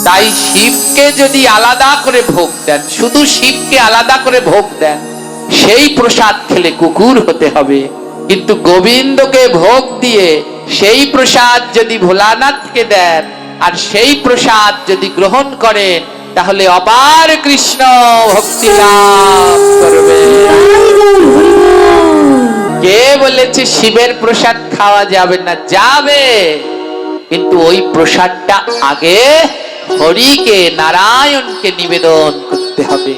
তাই শিবকে যদি আলাদা করে ভোগ দেন, শুধু শিবকে আলাদা করে ভোগ দেন, সেই প্রসাদ খেলে কুকুর হতে হবে। কিন্তু গোবিন্দকে ভোগ দিয়ে সেই প্রসাদ যদি ভোলানাথকে দেন আর সেই প্রসাদ যদি গ্রহণ করেন, তাহলে অপার কৃষ্ণ ভক্তি লাভ করবে। কে বলেছে শিবের প্রসাদ খাওয়া যাবে না? যাবে, কিন্তু ওই প্রসাদটা আগে হরিকে, নারায়ণকে নিবেদন করতে হবে।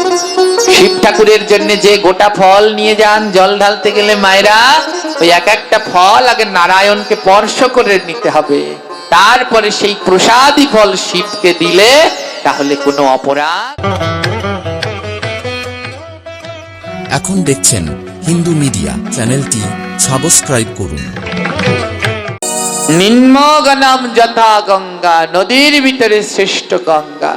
শিব ঠাকুরের জন্য যে গোটা ফল নিয়ে যান জল ঢালতে গেলে মায়েরা, ওই এক একটা ফল আগে নারায়ণকে স্পর্শ করে নিতে হবে, তারপরে সেই প্রসাদী ফল শিবকে দিলে তাহলে কোনো অপরাধ। এখন দেখছেন হিন্দু মিডিয়া চ্যানেলটি সাবস্ক্রাইব করুন। নিম্নগণম যথা গঙ্গা, নদীর ভিতরে শ্রেষ্ঠ গঙ্গা।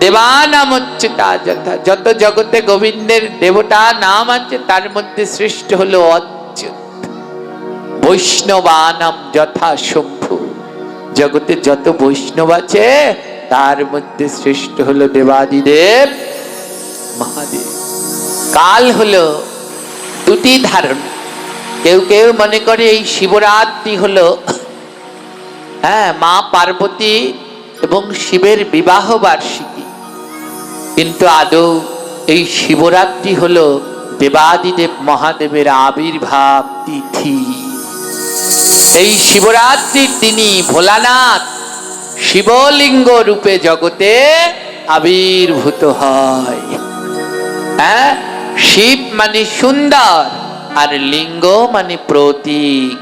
দেবানাম অচ্যুতা যথা, যত জগতে গোবিন্দের দেবতা নাম আছে তার মধ্যে শ্রেষ্ঠ হলো অচ্যুত। বৈষ্ণবানাম যথা শম্ভু, জগতে যত বৈষ্ণব আছে তার মধ্যে শ্রেষ্ঠ হলো দেবাদিদেব মহাদেব। কাল হলো দুটি ধারণ। কেউ কেউ মনে করে এই শিবরাত্রি হলো মা পার্বতী এবং শিবের বিবাহ বার্ষিকী, কিন্তু আদৌ এই শিবরাত্রি হলো দেবাদিদেব মহাদেবের আবির্ভাব তিথি। এই শিবরাত্রির দিনই ভোলানাথ শিবলিঙ্গ রূপে জগতে আবির্ভূত হয়। শিব মানে সুন্দর আর লিঙ্গ মানে প্রতীক।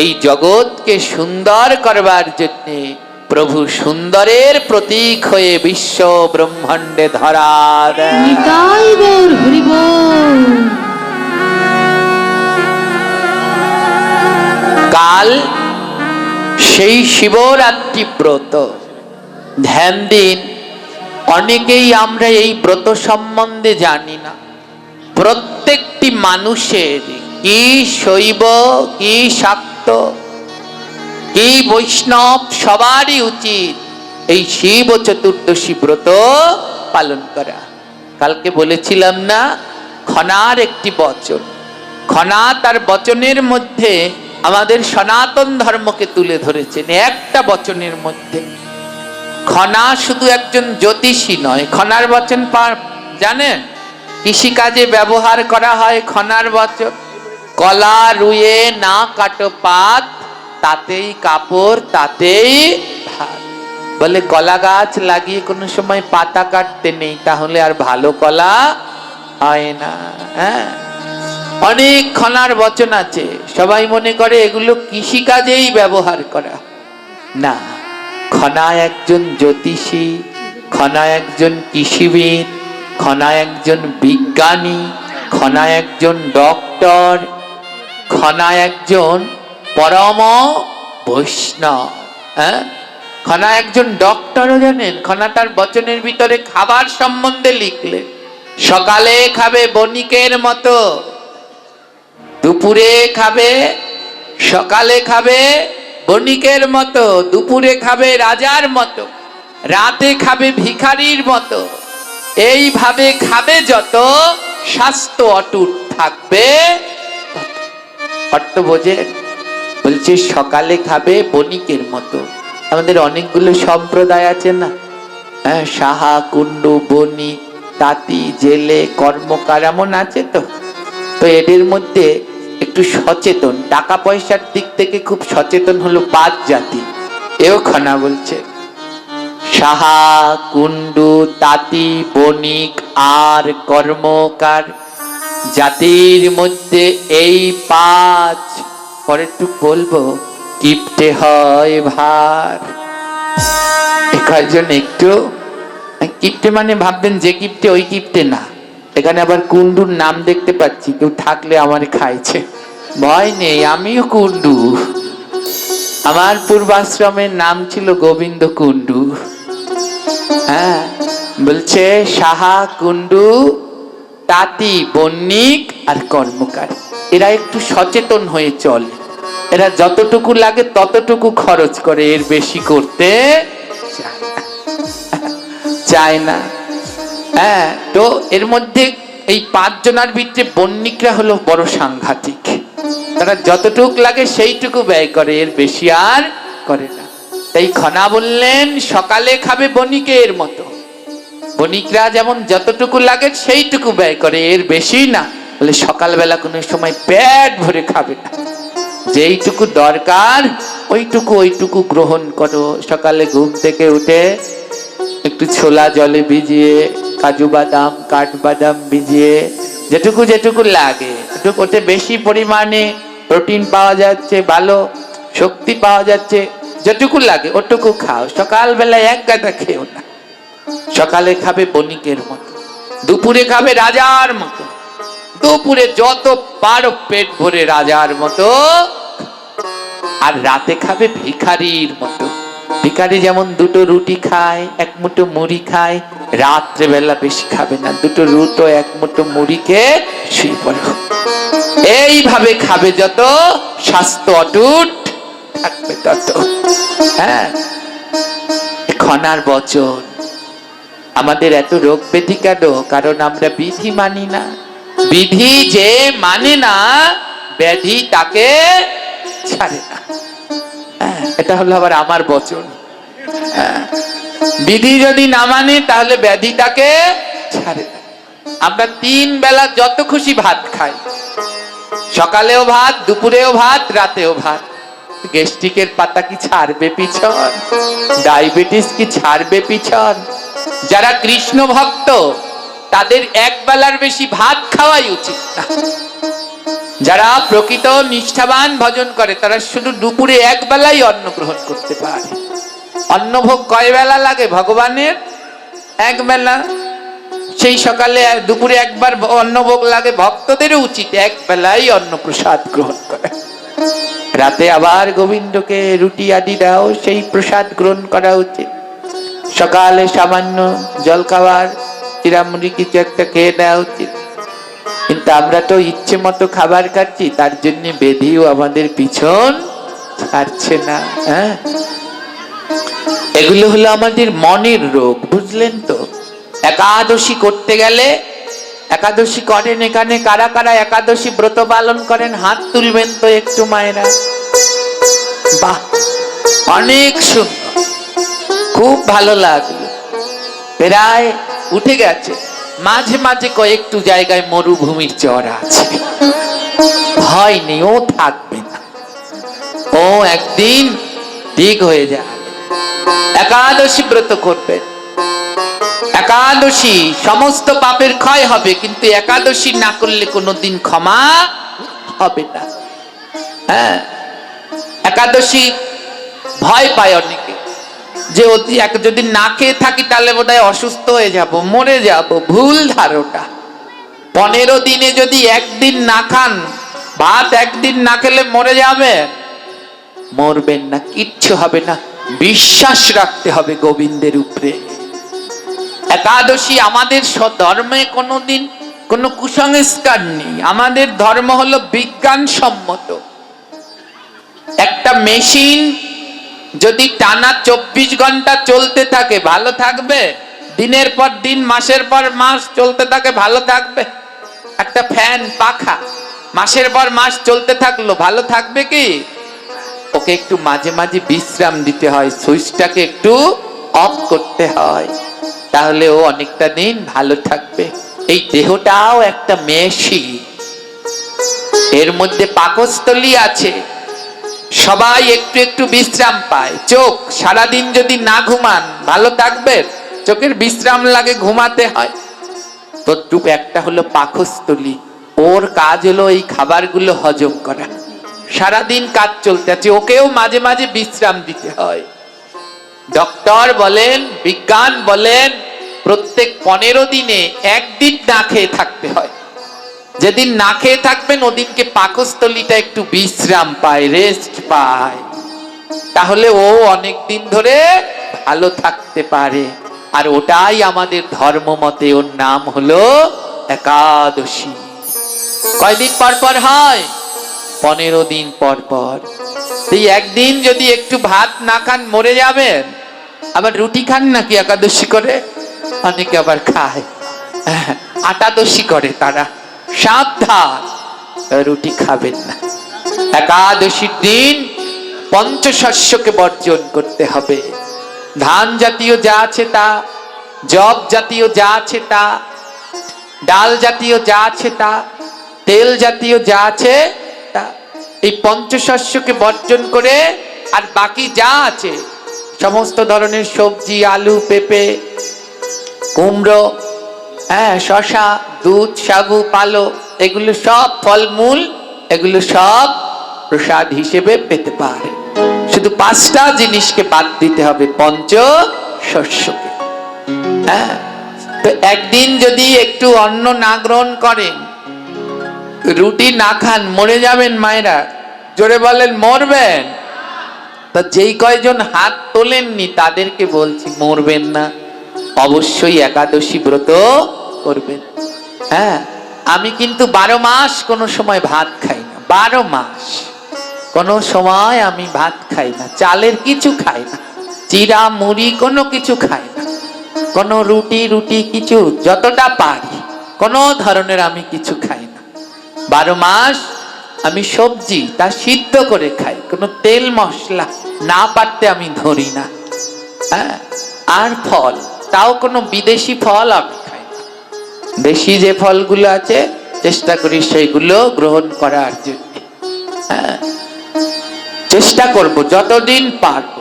এই জগৎকে সুন্দর করবার জন্য প্রভু সুন্দরের প্রতীক হয়ে বিশ্ব ব্রহ্মাণ্ডে ধরা দেন। কাল সেই শিবরাত্রি ব্রত, ধ্যান দিন। অনেকেই আমরা এই ব্রত সম্বন্ধে জানি না। প্রত্যেকটি মানুষের, কি শৈব কি শাক্ত কি বৈষ্ণব, সবারই উচিত এই শিব চতুর্দশী ব্রত পালন করা। কালকে বলেছিলাম না, খনার একটি বচন, খনা তার বচনের মধ্যে আমাদের সনাতন ধর্মকে তুলে ধরেছেন একটা বচনের মধ্যে। খনা শুধু একজন জ্যোতিষী নয়। খনার বচন জানেন কৃষিকাজে ব্যবহার করা হয়। খনার বচন, কলা রুয়ে না কাটো পাত, তাতেই কাপড় তাতেই ভাত। বলে কলা গাছ লাগিয়ে কোনো সময় পাতা কাটতে নেই, তাহলে আর ভালো কলা হয় না। অনেক খনার বচন আছে। সবাই মনে করে এগুলো কৃষিকাজেই ব্যবহার করা, না। খনা একজন জ্যোতিষী, খনা একজন কৃষিবিদ, খনা একজন বিজ্ঞানী, খনা একজন ডক্টর, খনা একজন পরম বৈষ্ণব। খনা একজন ডক্টরও জানেন। খনাটার বচনের ভিতরে খাবার সম্বন্ধে লিখলে, সকালে খাবে বণিকের মতো, দুপুরে খাবে, সকালে খাবে বণিকের মতো, দুপুরে খাবে রাজার মতো, রাতে খাবে ভিখারির মতো। এইভাবে খাবে যত, স্বাস্থ্য অটুট থাকবে। অর্থ বোঝে? বলছে সকালে খাবে বণিকের মতো। আমাদের অনেকগুলো সম্প্রদায় আছে না, সাহা, কুন্ডু, বণিক, তাঁতি, জেলে, কর্মকার, এমন আছে। তো এদের মধ্যে একটু সচেতন, টাকা পয়সার দিক থেকে খুব সচেতন হলো 5 জাতি। এও খনা বলছে সাহা, কুন্ডু, তাঁতি, বণিক আর কর্মকার জাতির মধ্যে এই 5 পরে একটু বলবো কিপ্টে হয় ভার। কয়েকজন একটু কিপ্টে মানে ভাববেন যে কিপ্টে ওই কিপ্টে না। এখানে আবার কুন্ডুর নাম দেখতে পাচ্ছি, কেউ থাকলে আমার খাইছে, ভয় নেই, আমিও কুন্ডু। আমার পূর্বাশ্রমের নাম ছিল গোবিন্দ কুন্ডু। বলছে সাহা, কুন্ডু, তাঁতি, বণিক আর কর্মকার, এরা একটু সচেতন হয়ে চলে। এরা যতটুকু লাগে ততটুকু খরচ করে, এর বেশি করতে চায় না। যায় না। হ্যাঁ, তো এর মধ্যে এই 5 জনের ভিতরে বণিকরা হলো বড় সাংঘাতিক। তারা যতটুক লাগে সেইটুকু ব্যয় করে, এর বেশি আর করে না। তাই খনা বললেন সকালে খাবে বণিকের মতো। বণিকরা যেমন যতটুকু লাগে সেইটুকু ব্যয় করে, এর বেশি না। বলে সকালবেলা কোনো সময় পেট ভরে খাবে না, যেইটুকু দরকার ওইটুকু গ্রহণ করো। সকালে ঘুম থেকে উঠে একটু ছোলা জলে ভিজিয়ে, কাজু বাদাম কাঠবাদাম ভিজিয়ে, যেটুকু লাগে ওতে বেশি পরিমাণে প্রোটিন পাওয়া যাচ্ছে, ভালো শক্তি পাওয়া যাচ্ছে, যেটুকু লাগে ওটুকু খাও। সকালবেলা এক গাদা খেও না। সকালে খাবে বণিকের মতো, দুপুরে খাবে রাজার মতো, দুপুরে যত পারো পেট ভরে রাজার মতো, আর রাতে খাবে ভিখারির মতো। ভিখারি যেমন 2টো রুটি খায়, 1 মুঠো মুড়ি খায়, রাত্রে বেলা বেশি খাবে না, 2টো রুটি 1 মুঠো মুড়ি খেয়ে শুয়ে পড়ো। এইভাবে খাবে, যত স্বাস্থ্য অটুট থাকবে তত। হ্যাঁ, খনার বচন। আমাদের এত রোগ ব্যাধি কেন? কারণ আমরা বিধি মানি না। বিধি যে মানে না, ব্যাধি তাকে ছাড়ে না। এটা হলো আবার আমার বচন। বিধি যদি না মানে তাহলে ব্যাধি তাকে ছাড়ে না। আমরা 3 বেলা যত খুশি ভাত খাই, সকালেও ভাত, দুপুরেও ভাত, রাতেও ভাত। গ্যাস্ট্রিকের পাতা কি ছাড়বে পিছন? ডায়াবেটিস কি ছাড়বে পিছন? যারা কৃষ্ণ ভক্ত তাদের 1 বেলার বেশি ভাত খাওয়াই উচিত না। যারা প্রকৃত নিষ্ঠাবান ভজন করে তারা শুধু দুপুরে 1 বেলাই অন্ন গ্রহণ করতে পারে। অন্নভোগ কয় বেলা লাগে ভগবানের? 1 বেলা। সেই সকালে দুপুরে একবার অন্নভোগ লাগে। ভক্তদেরও উচিত 1 বেলাই অন্ন প্রসাদ গ্রহণ করে। রাতে আবার গোবিন্দকে রুটি আদি দাও, সেই প্রসাদ গ্রহণ করা উচিত। সকালে সামান্য জল খাবার, চিরামুড়ি কিছু একটা খেয়ে দেওয়া উচিত। কিন্তু আমরা তো ইচ্ছে মতো খাবার খাচ্ছি, তার জন্য বেধিও আমাদের পিছন ছাড়ছে না। হ্যাঁ, এগুলো হলো আমাদের মনের রোগ, বুঝলেন তো? একাদশী করতে গেলে, একাদশী করেন এখানে কারা কারা একাদশী ব্রত পালন করেন? হাত তুলবেন তো একটু মায়েরা। বাহ, অনেক সুন্দর, খুব ভালো লাগলো। প্রায় উঠে গেছে। মাঝে মাঝে কয়েকটু জায়গায় মরুভূমির চর আছে, ভয় নেই, ও থাকবে না, ও একদিন ঠিক হয়ে যাবে। একাদশী ব্রত করবেন। একাদশী সমস্ত পাপের ক্ষয় হবে, কিন্তু একাদশী না করলে কোনোদিন ক্ষমা হবে না। হ্যাঁ, একাদশী ভয় পায় অনেকে, যে যদি না খেয়ে থাকি তাহলে বোধহয় অসুস্থ হয়ে যাব, মরে যাব। ভুল ধারণা। 15 দিনে যদি 1 দিন না খান, ভাত 1 দিন না খেলে মরে যাবে? মরবেন না, কিচ্ছু হবে না। বিশ্বাস রাখতে হবে গোবিন্দের উপরে। একাদশী আমাদের ধর্মে কোনোদিন কোনো কুসংস্কার নেই। আমাদের ধর্ম হলো বিজ্ঞানসম্মত। একটা মেশিন যদি টানা 24 ঘন্টা চলতে থাকে, ভালো থাকবে? দিনের পর দিন, মাসের পর মাস চলতে থাকে, ভালো থাকবে? একটা ফ্যান, পাখা মাসের পর মাস চলতে থাকলো, ভালো থাকবে কি? ওকে একটু মাঝে মাঝে বিশ্রাম দিতে হয়, সুইচটাকে একটু অফ করতে হয়, তাহলে ও অনেকটা দিন ভালো থাকবে। এই দেহটাও একটা মেশিন, এর মধ্যে পাকস্থলী আছে, সবাই একটু একটু বিশ্রাম পায়। চোখ সারাদিন যদি না ঘুমান ভালো থাকবে? চোখের বিশ্রাম লাগে, ঘুমাতে হয়। তদ্রূপ একটা হলো পাকস্থলী, ওর কাজ হলো এই খাবারগুলো হজম করা। সারাদিন কাজ চলতে আছে, ওকেও মাঝে মাঝে বিশ্রাম দিতে হয়। ডক্টর বলেন, বিজ্ঞান বলেন, প্রত্যেক 15 দিনে 1 দিন না খেয়ে থাকতে হয়। যেদিন না খেয়ে থাকবেন ওদিনকে পাকস্থলীটা একটু বিশ্রাম পায়, রেস্ট পায়, তাহলে ও অনেক দিন ধরে ভালো থাকতে পারে। আর ওটাই আমাদের ধর্ম মতে ওর নাম হলো একাদশী। কয়দিন পর পর হয়? 15 দিন পর পর। এই একদিন যদি একটু ভাত না খান মরে যাবেন। আবার রুটি খান নাকি একাদশী করে? অনেকে আবার খায়, আটাদশী করে তারা। সাবধান, রুটি খাবেন না। একাদশীর দিন পঞ্চশস্যকে বর্জন করতে হবে। ধান জাতীয় যা আছে তা, জব জাতীয় যা আছে তা, ডাল জাতীয় যা আছে তা, তেল জাতীয় যা আছে তা, এই পঞ্চশস্যকে বর্জন করে আর বাকি যা আছে সমস্ত ধরনের সবজি, আলু, পেঁপে, কুমড়ো, শশা, দুধ, সাগু, পালক, এগুলো সব ফলমূল, এগুলো সব প্রসাদ হিসেবে পেতে পারে। শুধু 5টা জিনিসকে বাদ দিতে হবে, পঞ্চশস্যকে। তো একদিন যদি একটু অন্ন না গ্রহণ করেন, রুটি না খান, মরে যাবেন মায়েরা। জোরে বলেন, মরবেন। তা যেই কয়জন হাত তোলেননি তাদেরকে বলছি, মরবেন না, অবশ্যই একাদশী ব্রত করবেন। আমি কিন্তু 12 মাস কোনো সময় ভাত খাই না। 12 মাস কোনো সময় আমি ভাত খাই না, চালের কিছু খাই না, চিরা মুড়ি কোনো কিছু খাই না, কোনো রুটি কিছু, যতটা পারি কোনো ধরনের আমি কিছু খাই না। 12 মাস আমি সবজি তা সিদ্ধ করে খাই, কোনো তেল মশলা না পারতে আমি ধরি না। আর ফল, তাও কোনো বিদেশি ফল আমি খাই না। দেশি যে ফলগুলো আছে চেষ্টা করি সেইগুলো গ্রহণ করার জন্য। চেষ্টা করব যতদিন পারব।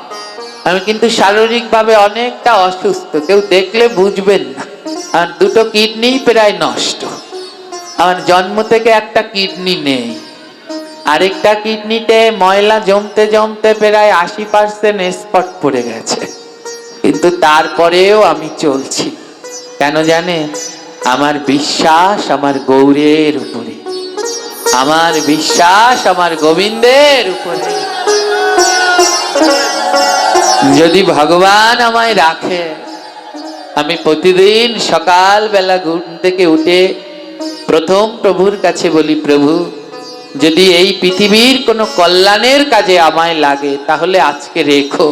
আমি কিন্তু শারীরিকভাবে অনেকটা অসুস্থ, কেউ দেখলে বুঝবেন না। আর 2টো কিডনি প্রায় নষ্ট। আমার জন্ম থেকে একটা কিডনি নেই, আরেকটা কিডনিতে ময়লা জমতে জমতে প্রায় 80% স্পট পড়ে গেছে। কিন্তু তারপরেও আমি চলছি। কেন জানে? আমার বিশ্বাস আমার গৌরের উপরে, আমার বিশ্বাস আমার গোবিন্দের উপরে। যদি ভগবান আমায় রাখে, আমি প্রতিদিন সকাল বেলা ঘুম থেকে উঠে প্রথম প্রভুর কাছে বলি, প্রভু যদি এই পৃথিবীর কোনো কল্যাণের কাজে আমায় লাগে তাহলে আজকে রেখো,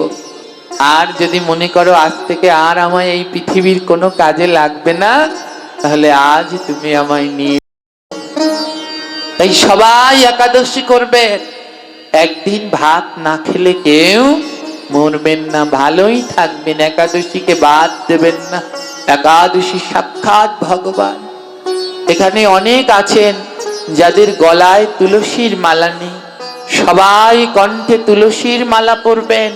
আর যদি মনে করো আজ থেকে আর আমায় এই পৃথিবীর কোনো কাজে লাগবে না, তাহলে আজ তুমি আমায় নিয়ে। তাই সবাই একাদশী করবেন। একদিন ভাত না খেলে কেউ মরবেন না, ভালোই থাকবেন। একাদশীকে বাদ দেবেন না। একাদশী সাক্ষাৎ ভগবান। এখানে অনেক আছেন যাদের গলায় তুলসীর মালা নেই, সবাই কণ্ঠে তুলসীর মালা পরবেন।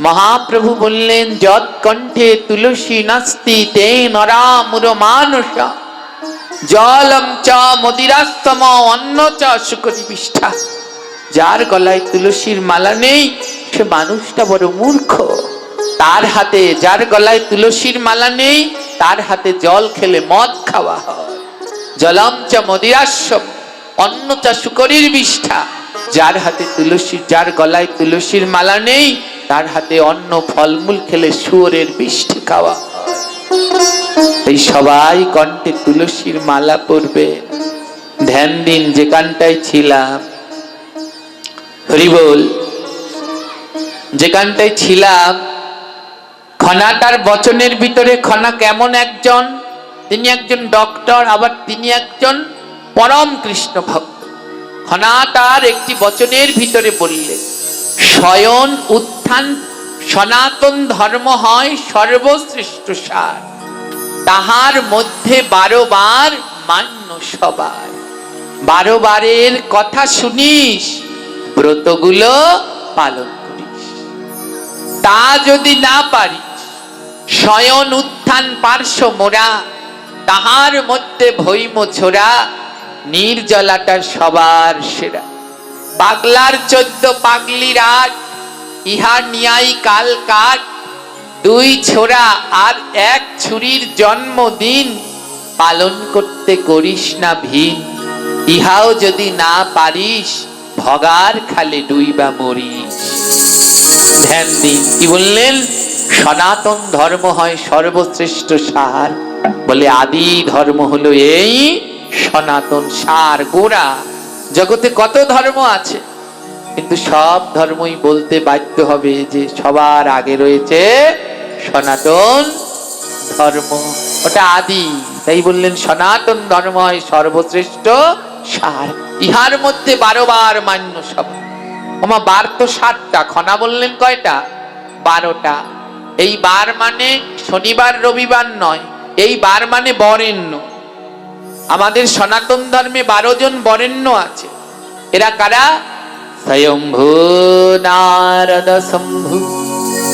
মহাপ্রভু বললেন, যৎ কণ্ঠে তুলসী নাস্তি তে নরামুর মানুষ জলম চ মদিরাস্তম অন্ন চ শুকরি বিষ্ঠা। যার গলায় তুলসীর মালা নেই সে মানুষটা বড় মূর্খ। তার হাতে, যার গলায় তুলসীর মালা নেই তার হাতে জল খেলে মদ খাওয়া হয়। জলম চ মদিরাস্তম অন্ন চ শুকরির বিষ্ঠা। যার হাতে তুলসী, যার গলায় তুলসীর মালা নেই তার হাতে অন্ন ফলমূল খেলে শুয়োরের বিষ্টি খাওয়া। এই সবাই কণ্ঠে তুলসীর মালা পরবে। ধ্যান দিন যেখানটায় ছিলাম, হরি বল, যেখানটায় ছিলাম, খনা তার বচনের ভিতরে, খনা কেমন একজন, তিনি একজন ডক্টর, আবার তিনি একজন পরম কৃষ্ণ ভক্ত। খনা তার একটি বচনের ভিতরে বললেন, শয়ন উত্থান সনাতন ধর্ম হয় সর্বশ্রেষ্ঠ সার, তাহার মধ্যে 12 বার মান্য সবার। 12 বারের কথা শুনিস, ব্রতগুলো পালন করিস। তা যদি না পারিস, শয়ন উত্থান পার্শ্ব মোরা, তাহার মধ্যে ভৈম ছোড়া, নির্জলাটার সবার সেরা। পাগলার 14 পাগলির 8, ইহা নিয়াই কাল কাট, 2 ছোড়া আর 1 ছুরির জন্মদিন, পালন করতে করিস না ভিন, ইহাও যদি না পারিস ভগার খালে ডুইবা মরিস। ধ্যান দিন। কি বললেন? সনাতন ধর্ম হয় সর্বশ্রেষ্ঠ সার। বলে আদি ধর্ম হলো এই সনাতন সার, গোড়া। জগতে কত ধর্ম আছে, কিন্তু সব ধর্মই বলতে বাধ্য হবে যে সবার আগে রয়েছে সনাতন ধর্ম, ওটা আদি। তাই বললেন সনাতন ধর্ম হয় সর্বশ্রেষ্ঠ সার, ইহার মধ্যে 12 বার মান্য সব। ওমা বার তো 7টা, খনা বললেন কয়টা? 12টা। এই বার মানে শনিবার রবিবার নয়, এই বার মানে বরেণ্য। আমাদের সনাতন ধর্মে 12 জন বরেণ্য আছে। এরা কারা? স্বয়ম্ভু নারদ শম্ভু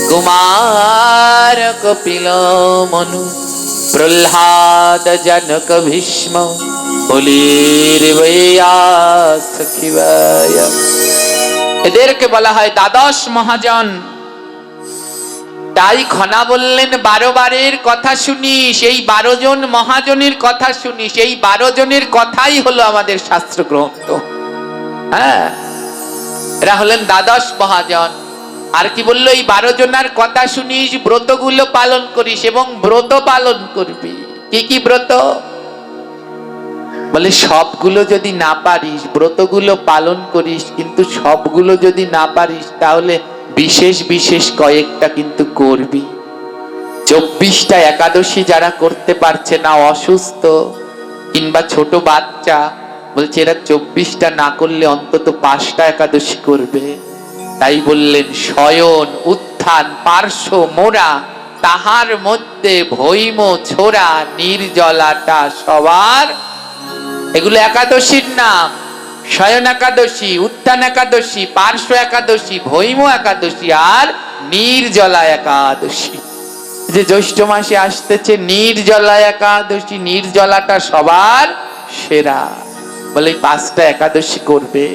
কুমার কপিল মনু প্রহ্লাদ জনক ভীষ্ম বলির বৈয়াস খিবায়। এদেরকে বলা হয় দ্বাদশ মহাজন। তাই খনা বললেন 12 বারের কথা শুনিস, এই 12 জন মহাজনের কথা শুনিস। এই 12 জনের কথাই হলো আমাদের শাস্ত্র গ্রন্থ। হ্যাঁ, এরা হলেন দ্বাদশ মহাজন। আর কি বললো? এই 12 জনের কথা শুনিস, ব্রতগুলো পালন করিস এবং ব্রত পালন করবি। কি কি ব্রত? বলে সবগুলো যদি না পারিস, ব্রতগুলো পালন করিস, কিন্তু সবগুলো যদি না পারিস তাহলে বিশেষ বিশেষ কয়েকটা কিন্তু করবি। 24টা একাদশী যারা করতে পারছে না, অসুস্থ কিংবা ছোট বাচ্চা, বলছে এরা 24টা না করলে অন্তত 5টা একাদশী করবে। তাই বললেন শয়ন উত্থান পার্শ্ব মোরা, তাহার মধ্যে ভৈম ছোড়া নির্জলাটা সবার। এগুলো একাদশীর নাম। শয়ন একাদশী, উত্থান একাদশী, পার্শ্ব একাদশী, ভৈম একাদশী আর নির্জলা একাদশী। যে জ্যৈষ্ঠ মাসে আসতেছে নির্জলা একাদশী, নির্জলাটা সবার সেরা। বলে 5টা একাদশী করবে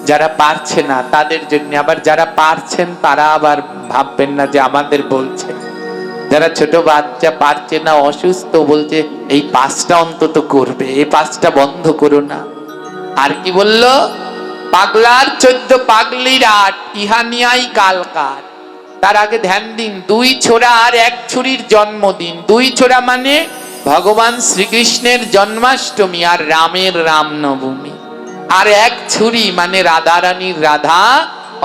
যারা পারছে না তাদের জন্য। আবার যারা পারছেন তারা আবার ভাববেন না যে আমাদের বলছে। যারা ছোট বাচ্চা পারছে না, অসুস্থ, বলছে এই 5টা অন্তত করবে, এই 5টা বন্ধ করো না। আর কি বলল? পাগলার 14 পাগলির 8, ইহা নিয়াই কালকার। তার আগে ধ্যান দিন, 2 ছোড়া আর 1 ছুরির জন্মদিন। 2 ছোড়া মানে ভগবান শ্রীকৃষ্ণের জন্মাষ্টমী আর রামের রামনবমী, আর 1 ছুরি মানে রাধা রানীর রাধা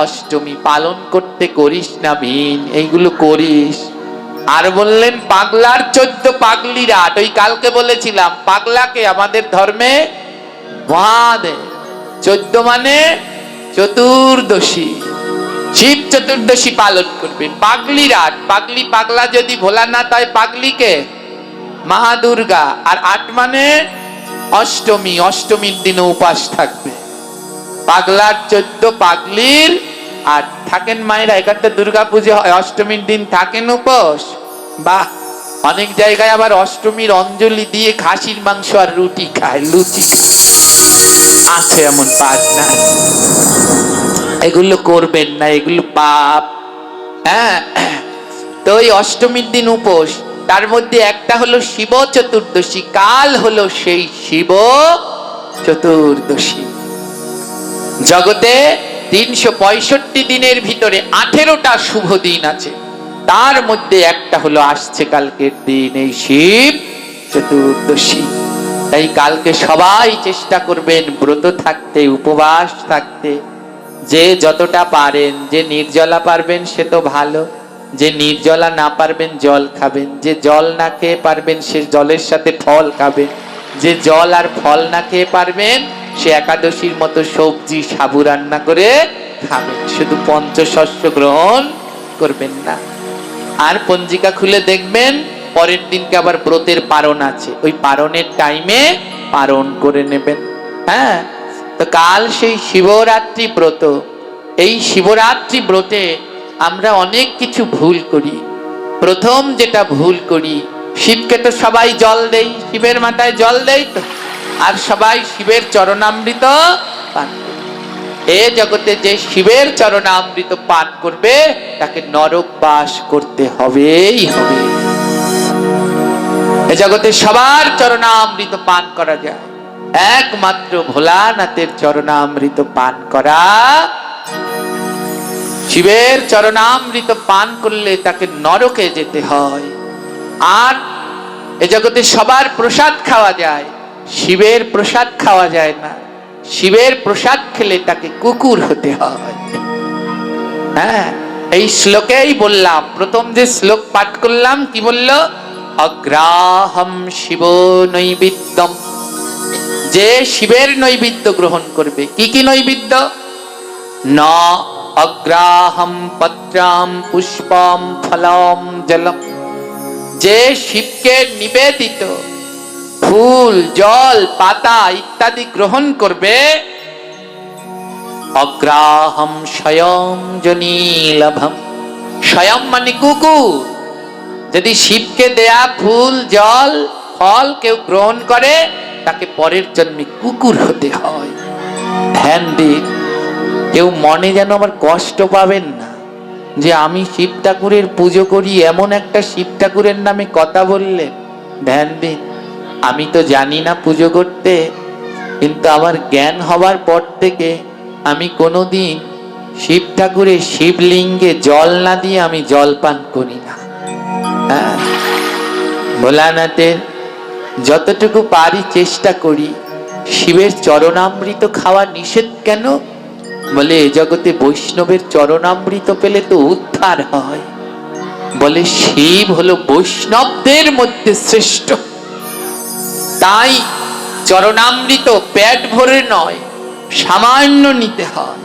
অষ্টমী। পালন করতে করিস না ভিন, এইগুলো করিস। আর বললেন পাগলার 14 পাগলির 8। ওই কালকে বলেছিলাম পাগলাকে আমাদের ধর্মে মহাদেব। 14 মানে চতুর্দশী, শিব চতুর্দশী পালন করবেন। পাগলির 8, পাগলি পাগলা যদি ভোলানাথ হয়, পাগলিকে মা দুর্গা। আর 8 মানে অষ্টমী, অষ্টমীর দিনে উপাস থাকবে। পাগলার 14 পাগলির 8 থাকেন মায়েরা। এখানে দুর্গা পুজো হয়, অষ্টমীর দিন থাকেন উপোস। বাহ, অনেক জায়গায় আবার অষ্টমীর অঞ্জলি দিয়ে খাসির মাংস আর রুটি খায়, লুচি আছে এমন পাটনা। এগুলো করবেন না, এগুলো পাপ। হ্যাঁ, তো ওই অষ্টমীর দিন উপোস। তার মধ্যে একটা হলো শিব চতুর্দশী, কাল হলো সেই শিব চতুর্দশী। জগতে 365 দিনের ভিতরে 18টা শুভ দিন আছে, তার মধ্যে একটা হলো আসছে কালকের দিন, এই শিব চতুর্দশী। তাই কালকে সবাই চেষ্টা করবেন ব্রত থাকতে, উপবাস থাকতে। যে যতটা পারেন, যে নির্জলা পারবেন সে তো ভালো, যে নির্জলা না পারবেন জল খাবেন, যে জল না খেয়ে পারবেন সে জলের সাথে ফল খাবেন, যে জল আর ফল না খেয়ে পারবেন সে একাদশীর মতো সবজি সাবু রান্না করে খাবেন। শুধু পঞ্চশস্য গ্রহণ করবেন না। আর পঞ্জিকা খুলে দেখবেন পরের দিনকে আবার ব্রতের পারণ আছে, ওই পারণের টাইমে পারণ করে নেবেন। হ্যাঁ, তো কাল সেই শিবরাত্রি ব্রত। এই শিবরাত্রি ব্রতে আমরা অনেক কিছু ভুল করি। প্রথম যেটা ভুল করি, শিবকে তো সবাই জল দেই, শিবের মাথায় জল দেই তো, আর সবাই শিবের চরণামৃত পান করে। এ জগতে যে শিবের চরণামৃত পান করবে তাকে নরক বাস করতে হবেই হবে। এ জগতে সবার চরণামৃত পান করা যায়, একমাত্র ভোলানাথের চরণামৃত পান করা। শিবের চরণামৃত পান করলে তাকে নরকে যেতে হয়। আর এ জগতে সবার প্রসাদ খাওয়া যায়, শিবের প্রসাদ খাওয়া যায় না। শিবের প্রসাদ খেলে তাকে কুকুর হতে হয়। হ্যাঁ, এই শ্লোকেই বললাম, প্রথম যে শ্লোক পাঠ করলাম কি বলল? অগ্রাহম শিব নৈবেদ্যম, যে শিবের নৈবেদ্য গ্রহণ করবে। কি কি নৈবেদ্য? ন অগ্রাহম পত্রাম পুষ্পম ফলম জলম, যে শিবকে নিবেদিত ফুল, জল, পাতা ইত্যাদি গ্রহণ করবে। অগ্রাহম স্বয়ং জনীলভম, স্বয়ং মানে কুকুর। যদি শিবকে দেয়া ফুল, জল, ফল কেউ গ্রহণ করে, তাকে পরের জন্মে কুকুর হতে হয়। ধ্যান দিন, কেউ মনে যেন আবার কষ্ট পাবেন না যে আমি শিব ঠাকুরের পুজো করি, এমন একটা শিব ঠাকুরের নামে কথা বললেন। ধ্যান দিন, আমি তো জানি না পুজো করতে, কিন্তু আমার জ্ঞান হবার পর থেকে আমি কোনোদিন শিব ঠাকুরের শিবলিঙ্গে জল না দিয়ে আমি জল পান করি না। হ্যাঁ, ভোলানাথের যতটুকু পারি চেষ্টা করি। শিবের চরণামৃত খাওয়া নিষেধ কেন? বলে এ জগতে বৈষ্ণবের চরণামৃত পেলে তো উদ্ধার হয়। বলে শিব হলো বৈষ্ণবদের মধ্যে শ্রেষ্ঠ, তাই চরণামৃত পেট ভরে নয়, সামান্য নিতে হয়।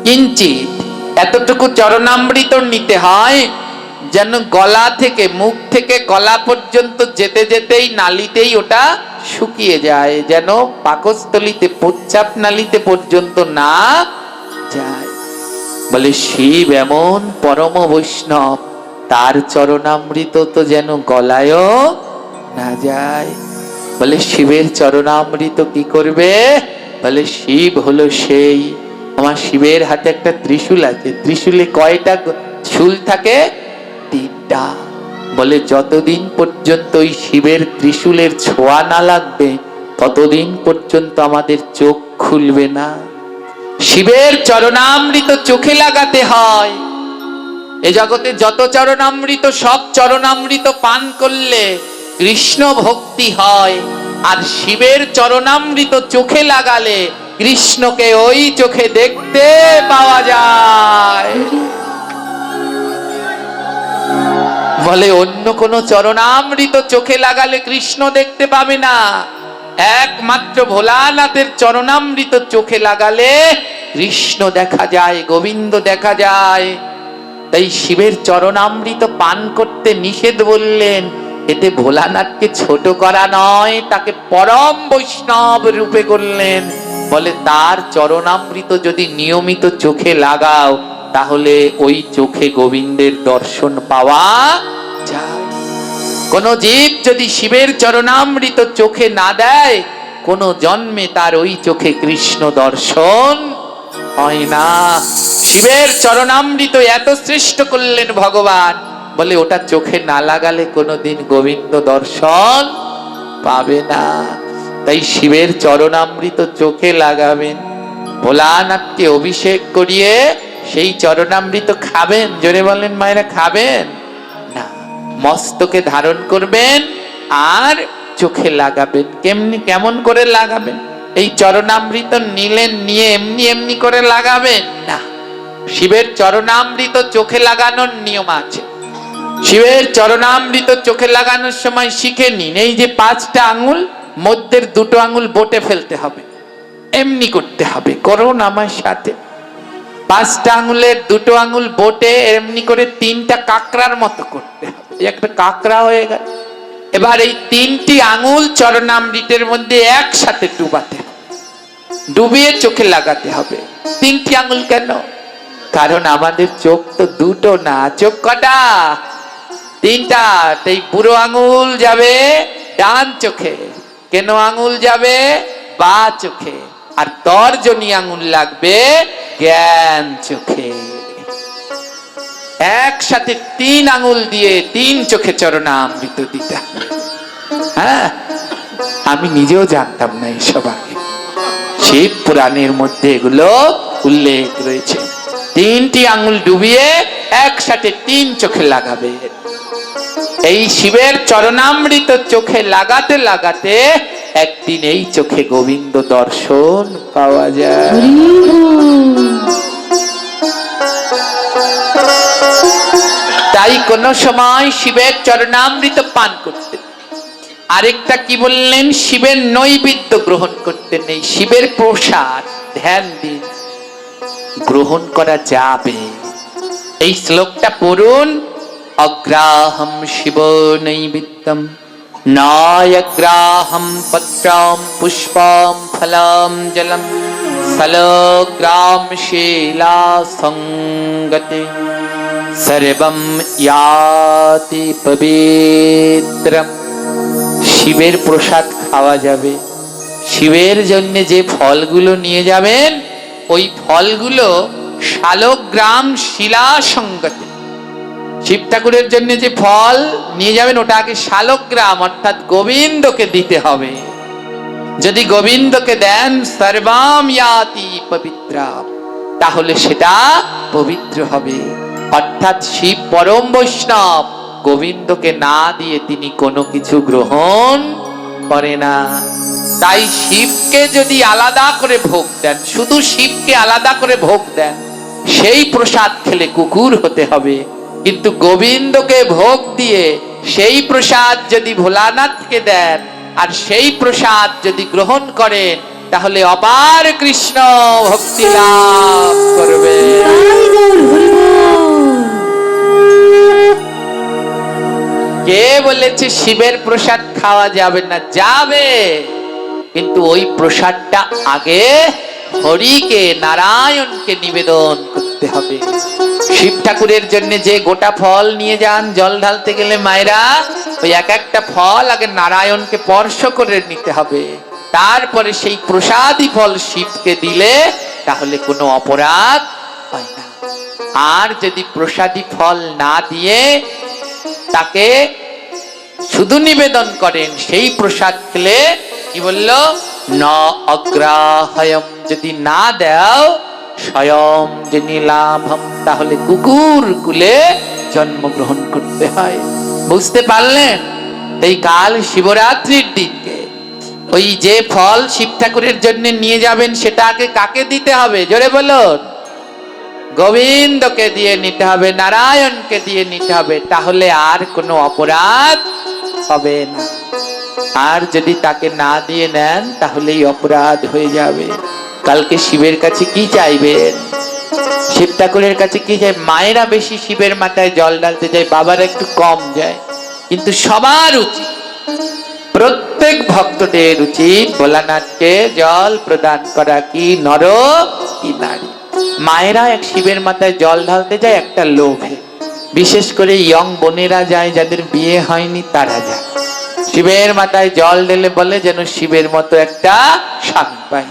কিঞ্চিত এতটুকু চরণামৃত নিতে হয় যেন গলা থেকে, মুখ থেকে গলা পর্যন্ত যেতে যেতেই নালিতেই ওটা শুকিয়ে যায়, যেন পাকস্থলিতে, প্রচ্ছাপ নালিতে পর্যন্ত না যায়। বলে শিব এমন পরম বৈষ্ণব, তার চরণামৃত তো যেন গলায়ও না যায়। বলে শিবের চরণামৃত কি করবে? বলে শিব হলো সেই, আমার শিবের হাতে একটা ত্রিশূল আছে। ত্রিশূলে কয়টা শুল থাকে? 3টা। বলে যতদিন পর্যন্ত ওই শিবের ত্রিশূলের ছোঁয়া না লাগবে, ততদিন পর্যন্ত আমাদের চোখ খুলবে না। শিবের চরণামৃত চোখে লাগাতে হয়। এ জগতে যত চরণামৃত, সব চরণামৃত পান করলে কৃষ্ণ ভক্তি হয়, আর শিবের চরণামৃত চোখে লাগালে কৃষ্ণকে ওই চোখে দেখতে পাওয়া যায়। বলে অন্য কোন চরণামৃত চোখে লাগালে কৃষ্ণ দেখতে পাবে না, একমাত্র ভোলানাথের চরণামৃত চোখে লাগালে কৃষ্ণ দেখা যায়, গোবিন্দ দেখা যায়। তাই শিবের চরণামৃত পান করতে নিষেধ বললেন। এতে ভোলানাথকে ছোট করা নয়, তাকে পরম বৈষ্ণব রূপে করলেন। বলে তার চরণামৃত যদি নিয়মিত চোখে লাগাও, তাহলে ওই চোখে গোবিন্দের দর্শন পাওয়া যায়। কোন জীব যদি শিবের চরণামৃত চোখে না দেয়, কোন জন্মে তার ওই চোখে কৃষ্ণ দর্শন হয় না। শিবের চরণামৃত এত শ্রেষ্ঠ করলেন ভগবান, বলে ওটা চোখে না লাগালে কোনোদিন গোবিন্দ দর্শন পাবে না। তাই শিবের চরণামৃত চোখে লাগাবেন, ভোলানাথকে অভিষেক করিয়ে সেই চরণামৃত খাবেন। জোরে বলেন মায়েরা, খাবেন না, মস্তকে ধারণ করবেন আর চোখে লাগাবেন। কেমনি, কেমন করে লাগাবেন? এই চরণামৃত নিলেন, নিয়ে এমনি এমনি করে লাগাবেন না। শিবের চরণামৃত চোখে লাগানোর নিয়ম আছে। শিবের চরণামৃত চোখে লাগানোর সময় শিখে নিন, এই যে 5টা আঙুল, মধ্যের 2টো আঙুল বোটে ফেলতে হবে, এমনি করতে হবে। করুন আমার সাথে। 5টা আঙুলের 2টো আঙুল বোটে এমনি করে 3টা কাকড়ার মতো করতে হবে। একটা কাকড়া হয়ে গেল। এবার এই 3টি আঙুল চরণামৃতের মধ্যে একসাথে ডুবাতে হবে, ডুবিয়ে চোখে লাগাতে হবে। 3টি আঙুল কেন? কারণ আমাদের চোখ তো 2টো না, চোখ কটা? 3টা। তাই বুড়ো আঙুল যাবে ডান চোখে, কেন আঙুল যাবে বা চোখে, আর তর্জনী আঙুল লাগবে জ্ঞান চোখে। একসাথে 3 আঙুল দিয়ে 3 চোখে চরণামৃত দিতে হবে। হ্যাঁ, আমি নিজেও জানতাম না এসব আগে, শিব পুরাণের মধ্যে এগুলো উল্লেখ রয়েছে। 3টি আঙুল ডুবিয়ে একসাথে 3 চোখে লাগাবে। এই শিবের চরণামৃত চোখে লাগাতে লাগাতে একদিন এই চোখে গোবিন্দ দর্শন পাওয়া যায়। তাই তাই কোন সময় শিবের চরণামৃত পান করতে, আরেকটা কি বললেন, শিবের নৈবেদ্য গ্রহণ করতে নেই, শিবের প্রসাদ ধ্যান দিন, গ্রহণ করা যাবে। এই শ্লোকটা পড়ুন, অগ্রাহম শিব নৈবেদ্যম নায়গ্রাহম পত্রম পুষ্পম ফলম জলম সলগ্রাম শিলা সঙ্গতে সর্বম ইয়াতি পবিত্রম। শিবের প্রসাদ খাওয়া যাবে, শিবের জন্য যে ফলগুলো নিয়ে যাবেন ওই ফলগুলো শালগ্রাম শিলা সঙ্গতে। শিব ঠাকুরের জন্য যে ফল নিয়ে যাবেন ওটা আগে শালগ্রাম অর্থাৎ গোবিন্দকে দিতে হবে। যদি গোবিন্দকে দেন সর্বাম ইয়াতি পবিত্রাম, তাহলে সেটা পবিত্র হবে। অর্থাৎ শিব পরম বৈষ্ণব, গোবিন্দকে না দিয়ে তিনি কোনো কিছু গ্রহণ করে না। তাই শিবকে যদি আলাদা করে ভোগ দেন, শুধু শিবকে আলাদা করে ভোগ দেন, সেই প্রসাদ খেলে কুকুর হতে হবে। কিন্তু গোবিন্দকে ভোগ দিয়ে সেই প্রসাদ যদি ভোলানাথকে দেন আর সেই প্রসাদ যদি গ্রহণ করেন, তাহলে অপার কৃষ্ণ ভক্তি লাভ করবে। কে বলেছে শিবের প্রসাদ খাওয়া যাবে না? যাবে, কিন্তু ওই প্রসাদটা আগে হরিকে, নারায়ণকে নিবেদন করতে হবে। শিব ঠাকুরের জন্য যে গোটা ফল নিয়ে যান জল ঢালতে গেলে মায়েরা, ওই এক একটা ফল আগে নারায়ণকে স্পর্শ করে নিতে হবে, তারপরে সেই প্রসাদী ফল শিবকে দিলে তাহলে কোনো অপরাধ হয় না। আর যদি প্রসাদী ফল না দিয়ে তাকে শুধু নিবেদন করেন, সেই প্রসাদ খেলে কি বলল, ন অগ্রাহয়ম, যদি না দাও স্বয়ং যিনি লাভম, তাহলে কুকুর কুলে জন্মগ্রহণ করতে হয়। বুঝতে পারলেন? এই কাল শিবরাত্রির দিনকে ওই যে ফল শিব ঠাকুরের জন্য নিয়ে যাবেন সেটা আগে কাকে দিতে হবে? জোরে বলুন। গোবিন্দকে দিয়ে নিতে হবে, নারায়ণকে দিয়ে নিতে হবে, তাহলে আর কোনো অপরাধ হবে না। আর যদি তাকে না দিয়ে নেন তাহলেই অপরাধ হয়ে যাবে। কালকে শিবের কাছে কি চাইবেন? শিব ঠাকুরের কাছে কি চাই? মায়েরা বেশি শিবের মাথায় জল ঢালতে যায়, বাবারা একটু কম যায়। কিন্তু সবার উচিত, প্রত্যেক ভক্তদের উচিত ভোলানাথকে জল প্রদান করা, কি নর কি নারী। মায়েরা এক শিবের মাথায় জল ঢালতে যায় একটা লোভে, বিশেষ করে ইয়ং বোনেরা যায়, যাদের বিয়ে হয়নি তারা যায়। শিবের মাথায় জল ঢেলে বলে যেন শিবের মতো একটা স্বামী পাই।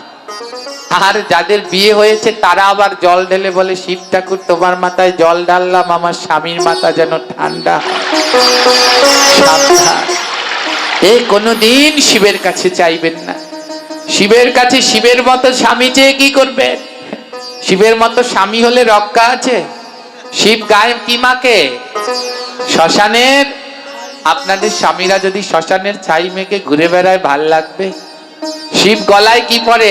আর যাদের বিয়ে হয়েছে তারা আবার জল ঢেলে বলে, শিব ঠাকুর তোমার মাথায় জল ঢাললাম, আমার স্বামীর মাথা যেন ঠান্ডা। সাবধান, এ কোনোদিন শিবের কাছে চাইবেন না। শিবের কাছে শিবের মতো স্বামী চেয়ে কি করবেন? শিবের মতো স্বামী হলে রক্ষা আছে? শিব গায়ে কি মাকে? শ্মশানের, আপনাদের স্বামীরা যদি শ্মশানের ছাই মেখে ঘুরে বেড়ায় ভাল লাগবে? শিব গলায় কি পরে?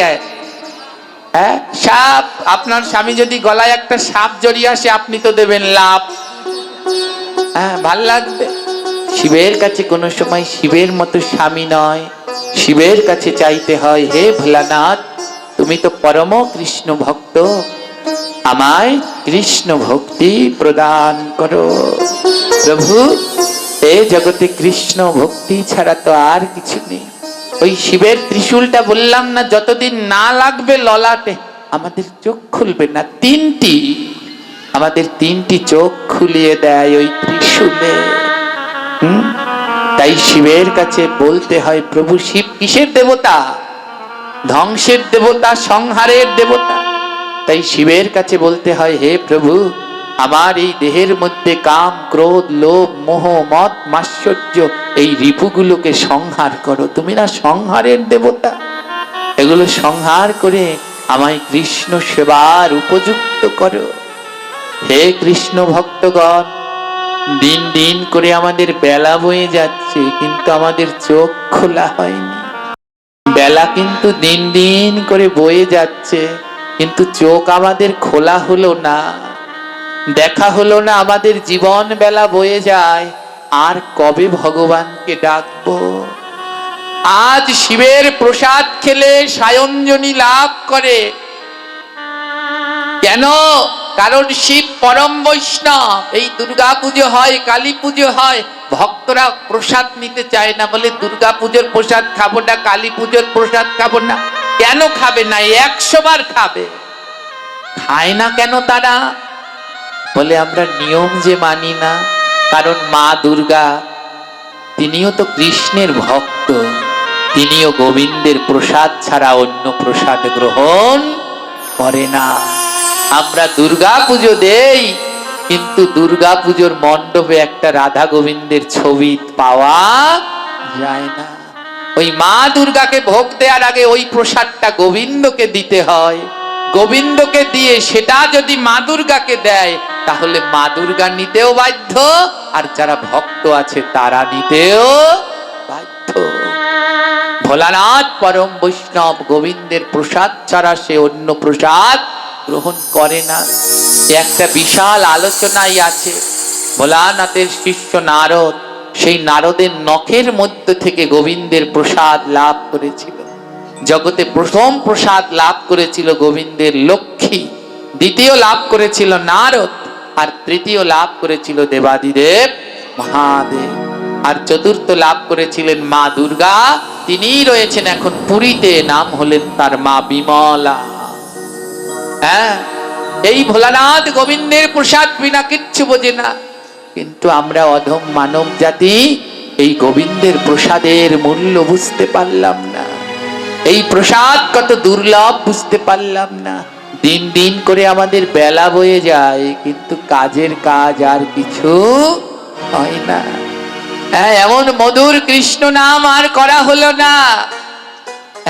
হ্যাঁ, সাপ। আপনার স্বামী যদি গলায় একটা সাপ জড়িয়ে আসে, আপনি তো দেবেন লাভ। হ্যাঁ, ভাল লাগবে? শিবের কাছে কোনো সময় শিবের মতো স্বামী নয়, শিবের কাছে চাইতে হয়, হে ভোলানাথ তুমি তো পরম কৃষ্ণ ভক্ত, আমায় কৃষ্ণ ভক্তি প্রদান করো। প্রভু, এই জগতে কৃষ্ণ ভক্তি ছাড়া তো আর কিছু নেই। ওই শিবের ত্রিশূলটা বললাম না, যতদিন না লাগবে ললাটে আমাদের চোখ খুলবে না। আমাদের তিনটি চোখ খুলিয়ে দেয় ওই ত্রিশূলে। তাই শিবের কাছে বলতে হয়, প্রভু শিব কিসের দেবতা? ধ্বংসের দেবতা, সংহারের দেবতা। তাই শিবের কাছে বলতে হয়, হে প্রভু আমার এই দেহের মধ্যে কাম, ক্রোধ, লোভ, মোহ, মদ, মাৎসর্য, এই রিপুগুলোকে সংহার করো। তুমি না সংহারের দেবতা? এগুলো সংহার করে আমায় কৃষ্ণ সেবার উপযুক্ত করো। হে কৃষ্ণ ভক্তগণ, দিন দিন করে আমাদের বেলা বয়ে যাচ্ছে, কিন্তু আমাদের চোখ খোলা হয়নি। বেলা কিন্তু দিন দিন করে বয়ে যাচ্ছে, কিন্তু চোখ আমাদের খোলা হলো না। দেখা হলো না, আমাদের জীবন বেলা বয়ে যায়, আর কবে ভগবানকে ডাকবো? আজ শিবের প্রসাদ খেলে সায়ঞ্জনী লাভ করে। কেন? কারণ শিব পরম বৈষ্ণব। এই দুর্গা পুজো হয়, কালী পুজো হয়, ভক্তরা প্রসাদ নিতে চায় না, বলে দুর্গা পুজোর প্রসাদ খাবো না, কালী পুজোর প্রসাদ খাবো না। কেন খাবে না? 100 বার খাবে। খায় না কেন তারা? বলে আমরা নিয়ম যে মানি না। কারণ মা দুর্গা তিনিও তো কৃষ্ণের ভক্ত, তিনিও গোবিন্দের প্রসাদ ছাড়া অন্য প্রসাদ গ্রহণ করে না। আমরা দুর্গা পুজো দেই, কিন্তু দুর্গা পুজোর মণ্ডপে একটা রাধা গোবিন্দের ছবি পাওয়া যায় না। ওই মা দুর্গাকে ভোগ দেওয়ার আগে ওই প্রসাদটা গোবিন্দকে দিতে হয়। গোবিন্দকে দিয়ে সেটা যদি মা দুর্গাকে দেয়, তাহলে মা দুর্গা নিতেও বাধ্য, আর যারা ভক্ত আছে তারা নিতেও বাধ্য। ভোলানাথ পরম বৈষ্ণব, গোবিন্দের প্রসাদ ছাড়া সে অন্য প্রসাদ গ্রহণ করে না। একটা বিশাল আলোচনাই আছে। ভোলানাথের শিষ্য নারদ, সেই নারদের নখের মধ্য থেকে গোবিন্দের প্রসাদ লাভ করেছিল। জগতে প্রথম প্রসাদ লাভ করেছিল গোবিন্দের লক্ষ্মী, দ্বিতীয় লাভ করেছিল নারদ, আর তৃতীয় লাভ করেছিল দেবাদিদেব মহাদেব, আর চতুর্থ লাভ করেছিলেন মা দুর্গা। তিনিই রয়েছেন এখন পুরীতে, নাম হলেন তার মা বিমলা। হ্যাঁ, এই ভোলানাথ গোবিন্দের প্রসাদ বিনা কিচ্ছু বোঝে না। কিন্তু আমরা অধম মানব জাতি এই গোবিন্দের প্রসাদের মূল্য বুঝতে পারলাম না। এই প্রসাদ কত দুর্লভ বুঝতে পারলাম না। দিন দিন করে আমাদের বেলা বয়ে যায়, কিন্তু কাজের কাজ আর কিছু হয় না। এমন মধুর কৃষ্ণ নাম আর করা হলো না,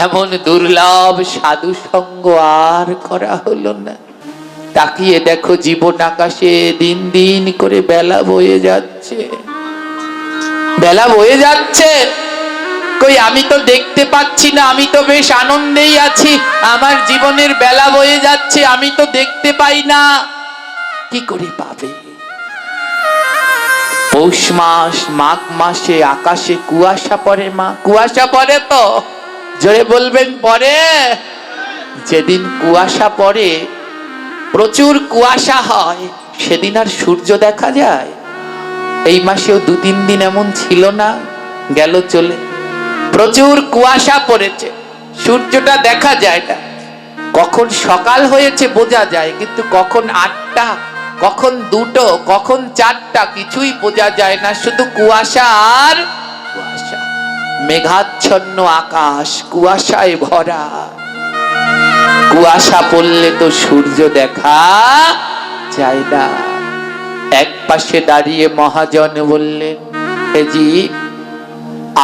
এমন দুর্লভ সাধু সঙ্গ আর করা হলো না। তাকিয়ে দেখো জীবন আকাশে দিন দিন করে বেলা বয়ে যাচ্ছে, বেলা বয়ে যাচ্ছে। কই আমি তো দেখতে পাচ্ছি না, আমি তো বেশ আনন্দেই আছি, আমার জীবনের বেলা বয়ে যাচ্ছে, আমি তো দেখতে পাই না। কি করে পাবে? পৌষ মাস, মাঘ মাসে আকাশে কুয়াশা পড়ে। মা, কুয়াশা পড়ে তো? জোরে বলবেন পড়ে? যেদিন কুয়াশা পড়ে, প্রচুর কুয়াশা হয়, সেদিন আর সূর্য দেখা যায়? এই মাসেও 2-3 দিন এমন ছিল না, গেল চলে। প্রচুর কুয়াশা পড়েছে, সূর্যটা দেখা যায় না। কখন সকাল হয়েছে বোঝা যায়, কিন্তু কখন 8টা, কখন 2টো, কখন 4টা, কিছুই বোঝা যায় না। শুধু কুয়াশা আর কুয়াশা, মেঘাচ্ছন্ন আকাশ, কুয়াশায় ভরা। কুয়াশা পড়লে তো সূর্য দেখা যায় না। এক পাশে দাঁড়িয়ে মহাজন বললেন, জি,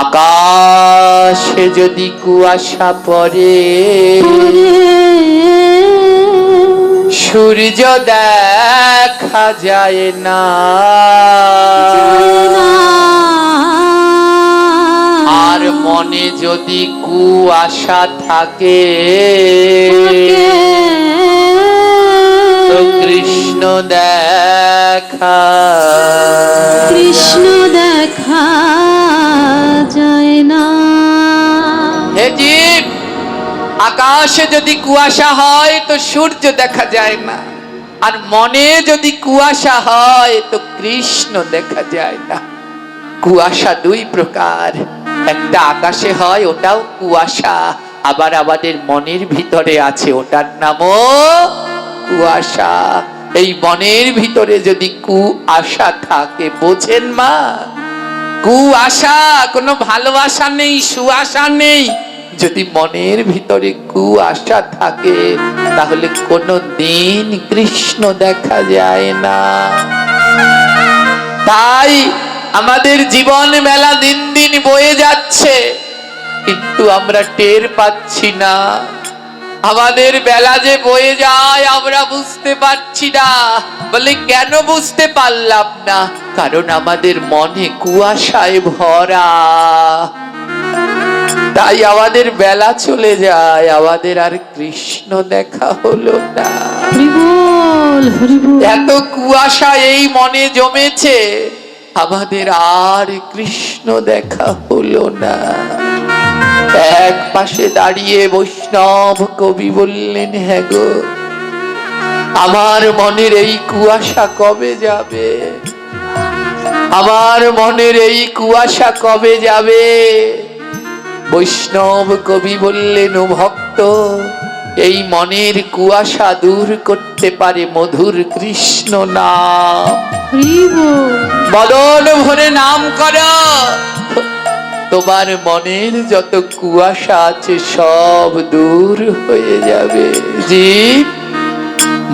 আকাশে যদি কুয়াশা পড়ে, সূর্য দেখা যায় না। আর মনে যদি কুয়াশা থাকে, তো কৃষ্ণ দেখা যায় না। হে জীব, আকাশে যদি কুয়াশা হয় তো সূর্য দেখা যায় না, আর মনে যদি কুয়াশা হয় তো কৃষ্ণ দেখা যায় না। কুয়াশা 2 প্রকার, একটা আকাশে হয়, ওটাও কুয়াশা, আবার আমাদের মনের ভিতরে আছে, ওটার নামও কুয়াশা। এই মনের ভিতরে যদি কুয়াশা থাকে, বোঝেন মা? কুয়াশা, কোনো ভালোবাসা নেই, সুআশা নেই। যদি মনের ভিতরে কুয়াশা থাকে, তাহলে কোনো দিন কৃষ্ণ দেখা যায় না। তাই আমাদের জীবন মেলা দিন দিন বয়ে যাচ্ছে, কিন্তু আমরা টের পাচ্ছি না। আমাদের বেলা যে বয়ে যায় আমরা বুঝতে পারছি না। বলে কেন বুঝতে পারলাম না? কারণ আমাদের মনে কুয়াশায় ভরা। তাই আমাদের বেলা চলে যায়, আমাদের আর কৃষ্ণ দেখা হলো না। হরি বল, হরি বল। এত কুয়াশা এই মনে জমেছে, আমাদের আর কৃষ্ণ দেখা হলো না। এক পাশে দাঁড়িয়ে বৈষ্ণব কবি বললেন, হ্যাঁ গো, আমার মনের এই কুয়াশা কবে যাবে? আমার মনের এই কুয়াশা কবে যাবে? বৈষ্ণব কবি বললেন, ও ভক্ত, এই মনের কুয়াশা দূর করতে পারে মধুর কৃষ্ণ নাম। হরি বল। বদন ভরে নাম করো, তোমার মনের যত কুয়াশা আছে সব দূর হয়ে যাবে। জীব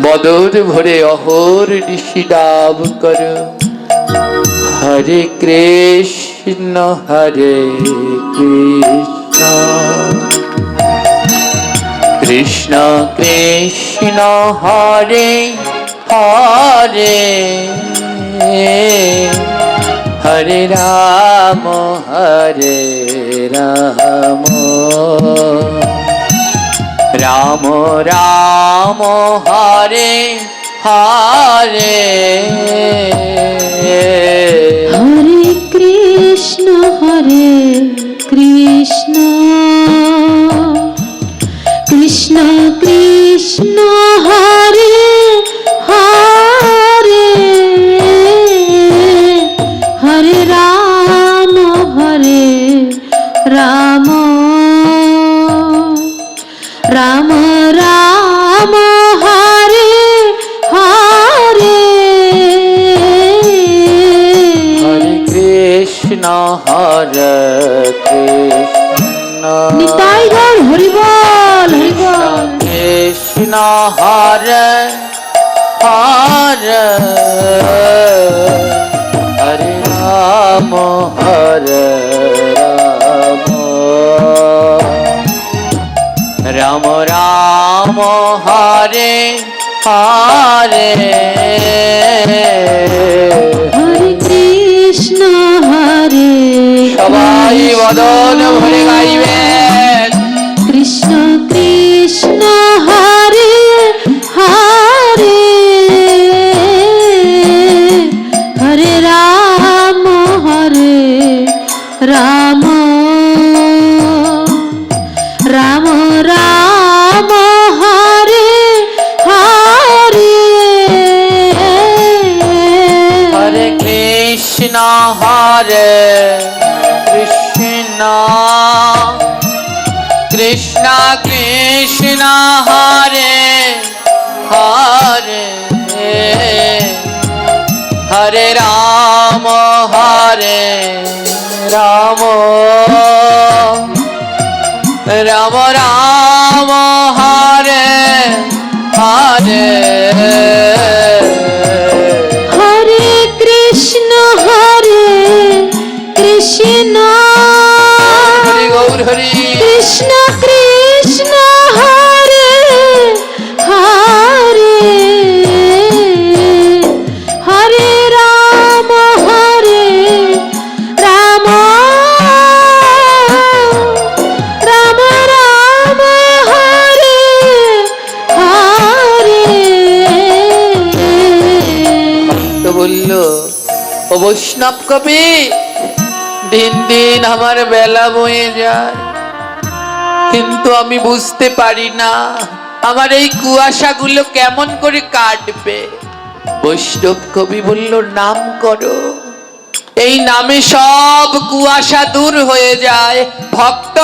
বদন ভরে অহর নিশি নাম করো, হরে কৃষ্ণ হরে কৃষ্ণ কৃষ্ণ কৃষ্ণ হরে হরে, হরে রাম হরে রাম, রাম রাম হরে হরে, হরে কৃষ্ণ হরে কৃষ্ণ, কৃষ্ণ কৃষ্ণ হরে হরে, হরে রাম রাম, রাম রাম হরে হরে, হরে কৃষ্ণ হরে কৃষ্ণ, নিতাই গৌর হরি বল, হরি বল। কৃষ্ণ হরে হরে, হরে রাম হরে রাম, রাম রাম হরে হরে, হরে কৃষ্ণ হরে, সবাই বদন ভরে গাইবেন, কৃষ্ণ কৃষ্ণ হরে হরে, হরে রাম রাম, রাম রাম হরে হরে, হরে কৃষ্ণ হরে কৃষ্ণ, কৃষ্ণ কৃষ্ণ হরে হরে, হরে রাম হরে রাম, রাম রাম হরে হরে, হরে কৃষ্ণ হরে কৃষ্ণ, হরি গৌর হরি, কৃষ্ণ কৃষ্ণ হরে হরে, হরে রাম রাম, রাম রাম হরে হরে। তো বলল, ও বৈষ্ণব কবি, দিন দিন আমার বেলা বয়ে যায়, কিন্তু আমি বুঝতে পারি না আমার এই কুয়াশাগুলো কেমন করে কাটবে। বৈষ্ণব কবি বলল, নাম করো, এই নামে সব কুয়াশা দূর হয়ে যায়। ভক্ত,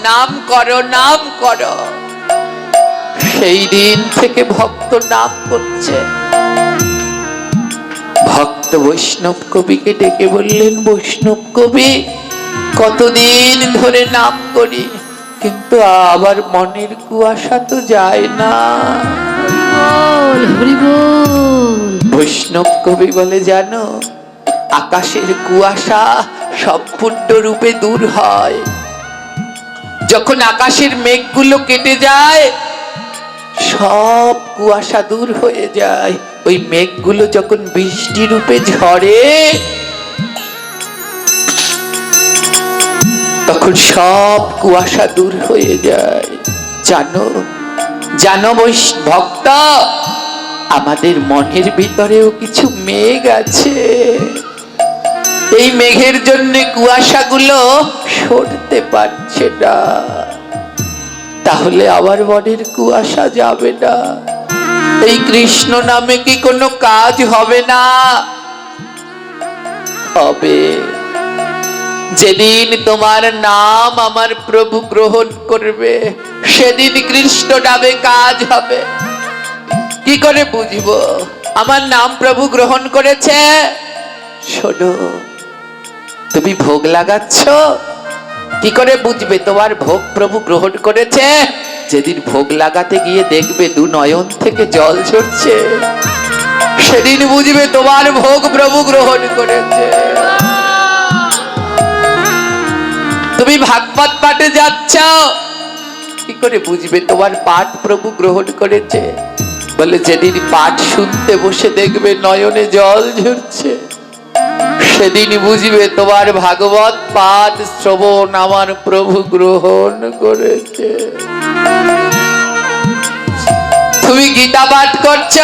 নাম করো, নাম করো। সেই দিন থেকে ভক্ত নাম করছে। ভক্ত বৈষ্ণব কবিকে ডেকে বললেন, বৈষ্ণব কবি, কতদিন ধরে নাম করি, কিন্তু আবার মনের কুয়াশা তো যায় না। হরি বল। বৈষ্ণব কবি বলে, জানো, আকাশের কুয়াশা সম্পূর্ণ রূপে দূর হয় যখন আকাশের মেঘগুলো কেটে যায়, সব কুয়াশা দূর হয়ে যায়। ওই মেঘগুলো যখন বৃষ্টি রূপে ঝরে, তখন সব কুয়াশা দূর হয়ে যায়। জানো, জানো ভক্ত, আমাদের মনের ভিতরেও কিছু মেঘ আছে। এই মেঘের জন্য কুয়াশাগুলো সরতে পারছে না। তাহলে আবার মনের কুয়াশা যাবে না? এই কৃষ্ণ নামে কি কোনো কাজ হবে না? হবে। যেদিন তোমার নাম আমার প্রভু গ্রহণ করবে, সেদিন কৃষ্ণ নামে কাজ হবে। কি করে বুঝবো আমার নাম প্রভু গ্রহণ করেছে? শোনো, তুমি ভোগ লাগাচ্ছ, কি করে বুঝবে তোমার ভোগ প্রভু গ্রহণ করেছে? যেদিন ভোগ লাগাতে গিয়ে দেখবে দু নয়ন থেকে জল ঝরছে, সেদিন বুঝবে তোমার ভোগ প্রভু গ্রহণ করেছে। তুমি ভাগবত পাঠে যাচ্ছ, কি করে বুঝবে তোমার পাঠ প্রভু গ্রহণ করেছে? বলে যেদিন পাঠ শুনতে বসে দেখবে নয়নে জল ঝরছে, সেদিন বুঝবে তোমার ভাগবত পাঠ শ্রবণ আমার প্রভু গ্রহণ করেছে। তুমি গীতা পাঠ করছ,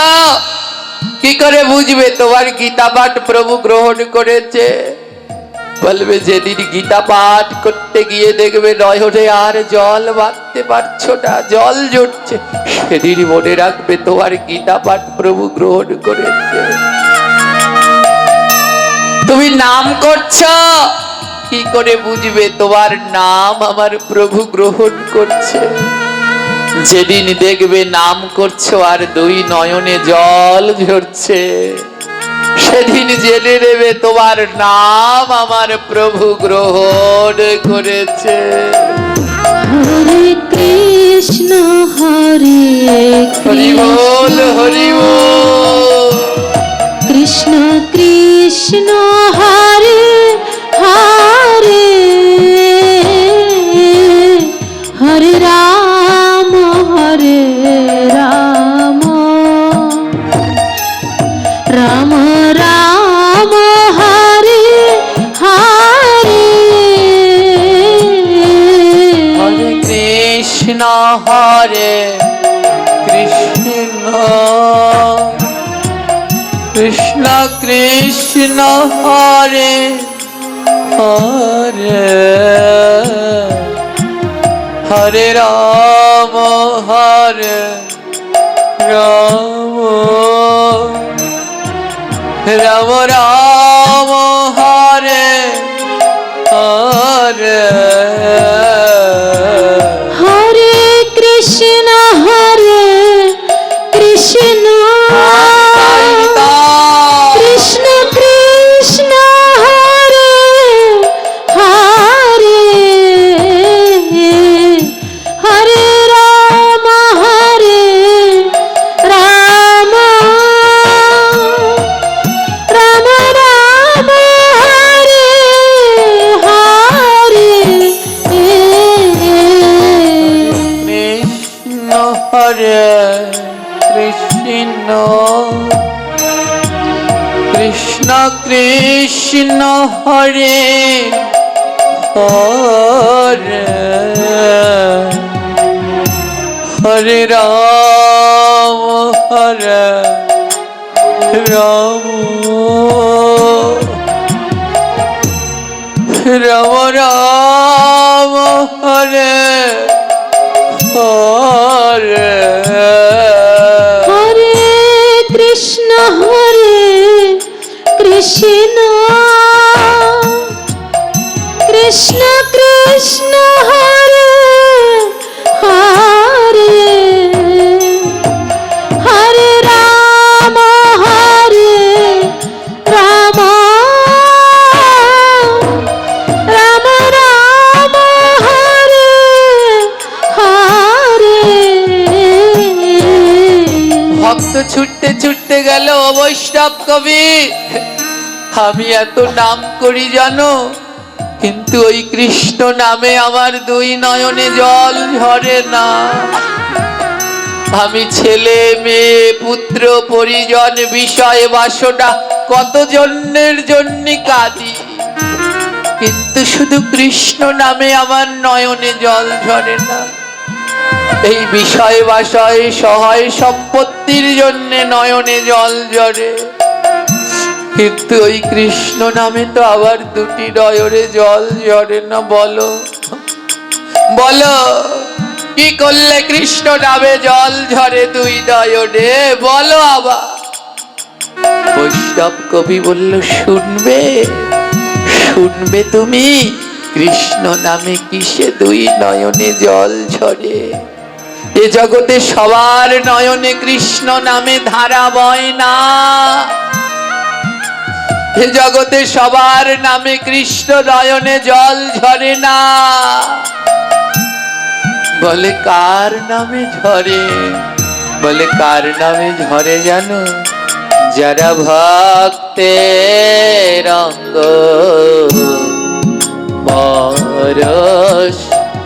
কি করে বুঝবে তোমার গীতা পাঠ প্রভু গ্রহণ করেছে? বলবে যেদিন গীতা পাঠ করতে গিয়ে দেখবে নয়নে আর জল বাঁধতে পারছো না, জল ঝরছে, সেদিন মনে রাখবে তোমার গীতা পাঠ প্রভু গ্রহণ করেছে। তুমি নাম করছ, কি করে বুঝবে তোমার নাম আমার প্রভু গ্রহণ করছে? যেদিন দেখবে নাম করছো আর দুই নয়নে জল ঝরছে, সেদিন জেনে নেবে তোমার নাম আমার প্রভু গ্রহণ করেছে। হরে কৃষ্ণ হরে হরি বল, হরি বল। কৃষ্ণ কৃষ্ণ হরে হরে, হরে রাম হরে রাম, রাম রাম হরে হরে। হরে কৃষ্ণ হরে কৃষ্ণ, কৃষ্ণ কৃষ্ণ হরে হরে, হরে রাম হরে রাম, রাম রাম হরে হরে। হরে কৃষ্ণ হরে কৃষ্ণ, কৃষ্ণ কৃষ্ণ হরে হরে, হরে রাম হরে রাম, রাম রাম হরে হরে। কৃষ্ণ হরে কৃষ্ণ, কৃষ্ণ কৃষ্ণ হরে হরে, হরে রাম হরে রাম, রাম রাম হরে হরে। হরে কৃষ্ণ হরে কৃষ্ণ, কৃষ্ণ কৃষ্ণ হরে হরে, হরে রাম হরে রাম, রাম রাম হরে হরে। ভক্ত ছুটতে ছুটতে গেল বৈষ্ণব কবি, আমি এত নাম করি জানো, কিন্তু ওই কৃষ্ণ নামে আমার দুই নয়নে জল ঝরে না। আমি ছেলে মেয়ে পুত্র পরিজন বিষয় বাসনা কত জন্যের জন্য কাঁদি, কিন্তু শুধু কৃষ্ণ নামে আমার নয়নে জল ঝরে না। এই বিষয় বাসয় সহায় সম্পত্তির জন্য নয়নে জল ঝরে, কিন্তু ওই কৃষ্ণ নামে তো আবার দুটি নয়নে জল ঝরে না। বলো বলো কি করলে কৃষ্ণ নামে জল ঝরে দুই নয়নে? বলো আবার। বৈষ্ণব কবি বলল, শুনবে শুনবে তুমি কৃষ্ণ নামে কিসে দুই নয়নে জল ঝরে? এ জগতে সবার নয়নে কৃষ্ণ নামে ধারা বয় না, এ জগতে সবার নামে কৃষ্ণ নয়নে জল ঝরে না। বলে কার নামে ঝরে? বলে কার নামে ঝরে জানো? যারা ভক্তের অঙ্গ পরশ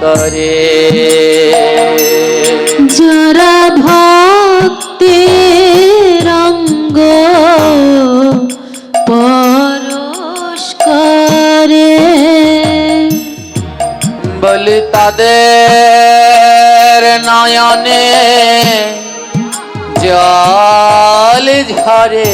করে, যারা ভক্তের অঙ্গ পরশ করে, বলে তাদের নয়নে জল ঝরে,